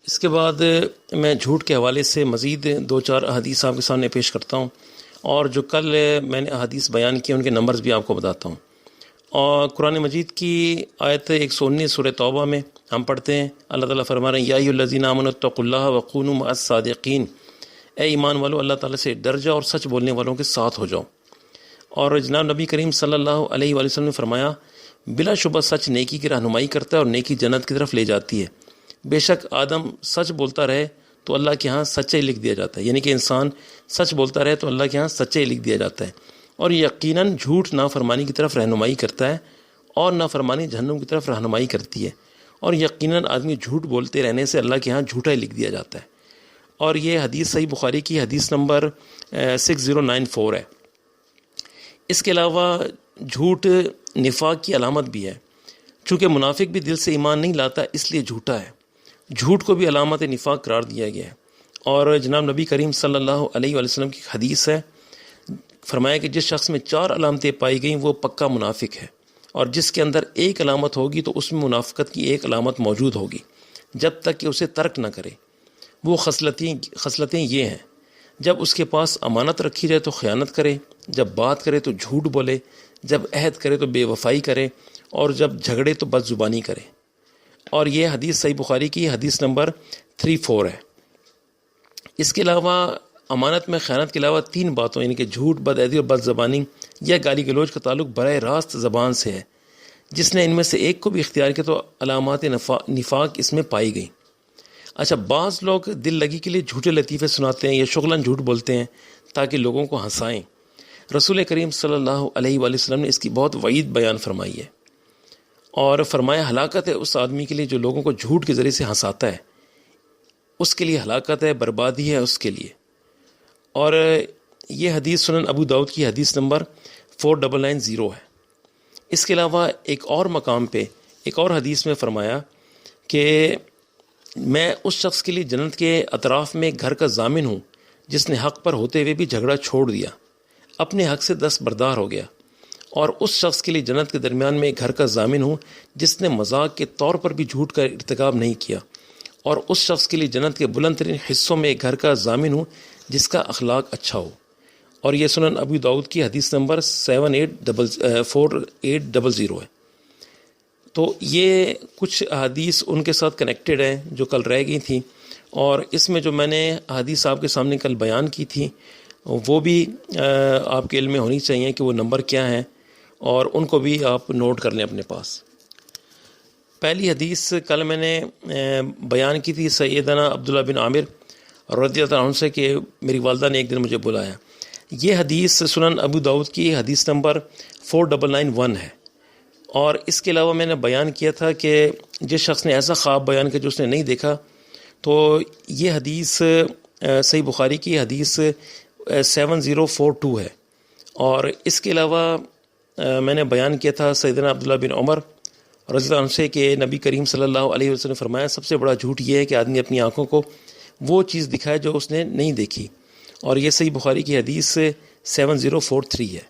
اس کے بعد میں جھوٹ کے حوالے سے مزید 2-4 احادیث آپ کے سامنے پیش کرتا ہوں، اور جو کل میں نے احادیث بیان کی ان کے نمبرز بھی آپ کو بتاتا ہوں۔ اور قرآن مجید کی آیت 119 سورہ توبہ میں ہم پڑھتے ہیں، اللہ تعالیٰ فرما رہے ہیں یا ایھا الذین آمنوا اتقوا اللہ وکونوا مع الصادقین، اے ایمان والو اللہ تعالیٰ سے ڈر جاؤ اور سچ بولنے والوں کے ساتھ ہو جاؤ۔ اور جناب نبی کریم صلی اللہ علیہ وآلہ وسلم نے فرمایا بلا شبہ سچ نیکی کی رہنمائی کرتا ہے اور نیکی جنت کی طرف لے جاتی ہے۔ بے شک آدم سچ بولتا رہے تو اللہ کے ہاں سچائی لکھ دیا جاتا ہے، یعنی کہ انسان سچ بولتا رہے تو اللہ کے ہاں سچائی لکھ دیا جاتا ہے، اور یقیناً جھوٹ نافرمانی کی طرف رہنمائی کرتا ہے اور نافرمانی جہنم کی طرف رہنمائی کرتی ہے، اور یقیناً آدمی جھوٹ بولتے رہنے سے اللہ کے ہاں جھوٹا ہی لکھ دیا جاتا ہے۔ اور یہ حدیث صحیح بخاری کی حدیث نمبر 6094 ہے۔ اس کے علاوہ جھوٹ نفاق کی علامت بھی ہے، چونکہ منافق بھی دل سے ایمان نہیں لاتا اس لیے جھوٹا ہے، جھوٹ کو بھی علامت نفاق قرار دیا گیا ہے۔ اور جناب نبی کریم صلی اللہ علیہ وآلہ وسلم کی حدیث ہے، فرمایا کہ جس شخص میں 4 علامتیں پائی گئیں وہ پکا منافق ہے، اور جس کے اندر ایک علامت ہوگی تو اس میں منافقت کی ایک علامت موجود ہوگی جب تک کہ اسے ترک نہ کرے۔ وہ خصلتیں یہ ہیں، جب اس کے پاس امانت رکھی جائے تو خیانت کرے، جب بات کرے تو جھوٹ بولے، جب عہد کرے تو بے وفائی کرے، اور جب جھگڑے تو بد زبانی کرے۔ اور یہ حدیث صحیح بخاری کی حدیث نمبر 34 ہے۔ اس کے علاوہ امانت میں خیانت کے علاوہ 3 باتوں یعنی کہ جھوٹ، بد عہدی اور بد زبانی یا گالی گلوچ کا تعلق براہ راست زبان سے ہے۔ جس نے ان میں سے ایک کو بھی اختیار کیا تو علامات نفاق اس میں پائی گئی۔ اچھا، بعض لوگ دل لگی کے لیے جھوٹے لطیفے سناتے ہیں یا شغلاً جھوٹ بولتے ہیں تاکہ لوگوں کو ہنسائیں۔ رسول کریم صلی اللہ علیہ وآلہ وسلم نے اس کی بہت وعید بیان فرمائی ہے، اور فرمایا ہلاکت ہے اس آدمی کے لیے جو لوگوں کو جھوٹ کے ذریعے سے ہنساتا ہے، اس کے لیے ہلاکت ہے، بربادی ہے اس کے لیے۔ اور یہ حدیث سنن ابو داؤد کی حدیث نمبر 4990 ہے۔ اس کے علاوہ ایک اور مقام پہ ایک اور حدیث میں فرمایا کہ میں اس شخص کے لیے جنت کے اطراف میں ایک گھر کا ضامن ہوں جس نے حق پر ہوتے ہوئے بھی جھگڑا چھوڑ دیا، اپنے حق سے دستبردار ہو گیا، اور اس شخص کے لیے جنت کے درمیان میں ایک گھر کا ضامن ہوں جس نے مذاق کے طور پر بھی جھوٹ کا ارتکاب نہیں کیا، اور اس شخص کے لیے جنت کے بلند ترین حصوں میں ایک گھر کا ضامن ہوں جس کا اخلاق اچھا ہو۔ اور یہ سنن ابو داؤد کی حدیث نمبر 4800 ہے۔ تو یہ کچھ حدیث ان کے ساتھ کنیکٹڈ ہیں جو کل رہ گئی تھیں، اور اس میں جو میں نے حدیث آپ کے سامنے کل بیان کی تھی وہ بھی آپ کے علم میں ہونی چاہیے کہ وہ نمبر کیا ہیں، اور ان کو بھی آپ نوٹ کر لیں اپنے پاس۔ پہلی حدیث کل میں نے بیان کی تھی سیدنا عبداللہ بن عامر رضی اللہ عنہ سے کہ میری والدہ نے ایک دن مجھے بلایا۔ یہ حدیث سنن ابو داؤد کی حدیث نمبر 4991 ہے۔ اور اس کے علاوہ میں نے بیان کیا تھا کہ جس شخص نے ایسا خواب بیان کیا جو اس نے نہیں دیکھا، تو یہ حدیث صحیح بخاری کی حدیث 7042 ہے۔ اور اس کے علاوہ میں نے بیان کیا تھا سیدنا عبداللہ بن عمر رضی اللہ عنہ سے کہ نبی کریم صلی اللہ علیہ وسلم نے فرمایا سب سے بڑا جھوٹ یہ ہے کہ آدمی اپنی آنکھوں کو وہ چیز دکھائے جو اس نے نہیں دیکھی، اور یہ صحیح بخاری کی حدیث 7043 ہے۔